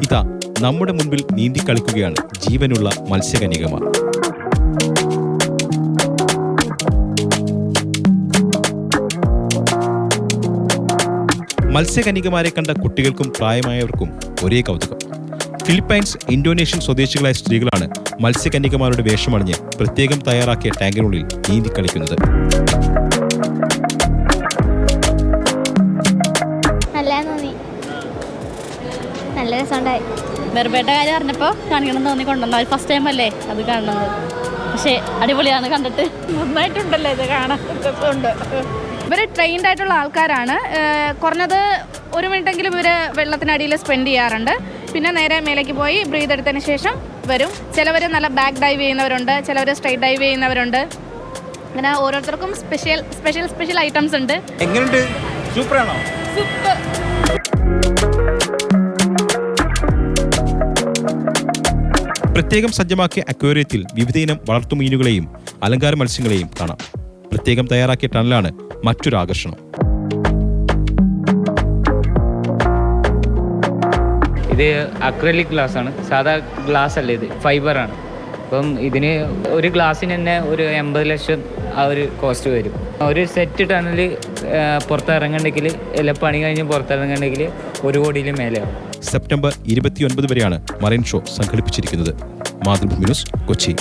ഇതാ നമ്മുടെ മുൻപിൽ നീന്തി കളിക്കുകയാണ് ജീവനുള്ള മത്സ്യകന്യകമാർ. മത്സ്യകന്യകമാരെ കണ്ട കുട്ടികൾക്കും പ്രായമായവർക്കും ഒരേ കൗതുകം. ഫിലിപ്പൈൻസ്, ഇന്തോനേഷ്യൻ സ്വദേശികളായ സ്ത്രീകളാണ് മത്സ്യകന്യകമാരുടെ വേഷമണിഞ്ഞ് പ്രത്യേകം തയ്യാറാക്കിയ ടാങ്കിനുള്ളിൽ നീന്തി കളിക്കുന്നത്. നല്ല രസമുണ്ടായി. മെർബേയുടെ കാര്യം അറിഞ്ഞപ്പോൾ കാണിക്കണം തോന്നി കൊണ്ടുവന്നാൽ ഫസ്റ്റ് ടൈം അല്ലേ അത് കാണുന്നത്. പക്ഷേ അടിപൊളിയാണ് കണ്ടിട്ട്. നന്നായിട്ടുണ്ടല്ലോ ഇത് കാണാൻ രസമുണ്ട്. ഇവർ ട്രെയിൻഡ് ആയിട്ടുള്ള ആൾക്കാരാണ്. കുറഞ്ഞത് 1 മിനിറ്റെങ്കിലും ഇവർ വെള്ളത്തിനടിയിൽ സ്പെൻഡ് ചെയ്യാറുണ്ട്. പിന്നെ നേരെ മേലേക്ക് പോയി ബ്രീത്ത് എടുത്തതിന് ശേഷം വരും. ചിലവർ നല്ല ബാക്ക് ഡൈവ് ചെയ്യുന്നവരുണ്ട്, ചിലവർ സ്ട്രൈറ്റ് ഡൈവ് ചെയ്യുന്നവരുണ്ട്. അങ്ങനെ ഓരോരുത്തർക്കും സ്പെഷ്യൽ ഐറ്റംസ് ഉണ്ട്. എങ്ങനെയുണ്ട്? സൂപ്പറാണോ? സൂപ്പർ. പ്രത്യേകം സജ്ജമാക്കിയ അക്വേറിയത്തിൽ വിവിധയിനം വളർത്തുമീനുകളെയും അലങ്കാര മത്സ്യങ്ങളെയും കാണാം. പ്രത്യേകം തയ്യാറാക്കിയ ടണലാണ് മറ്റൊരു ആകർഷണം. ഇത് അക്രലിക് ഗ്ലാസ് ആണ്, സാധാ ഗ്ലാസ് അല്ല, ഇത് ഫൈബറാണ്. അപ്പം ഇതിന് ഒരു ഗ്ലാസ്സിന് തന്നെ ഒരു 80 ലക്ഷം ആ ഒരു കോസ്റ്റ് വരും. ഒരു സെറ്റ് ടണൽ പുറത്തിറങ്ങണമെങ്കിൽ, എല്ലാ പണി കഴിഞ്ഞ് പുറത്തിറങ്ങണമെങ്കിൽ 1 കോടിയിൽ മേലെയാവും. സെപ്റ്റംബർ 29 വരെയാണ് മറൈൻ ഷോ സംഘടിപ്പിച്ചിരിക്കുന്നത്. മാതൃഭൂമി ന്യൂസ്, കൊച്ചി.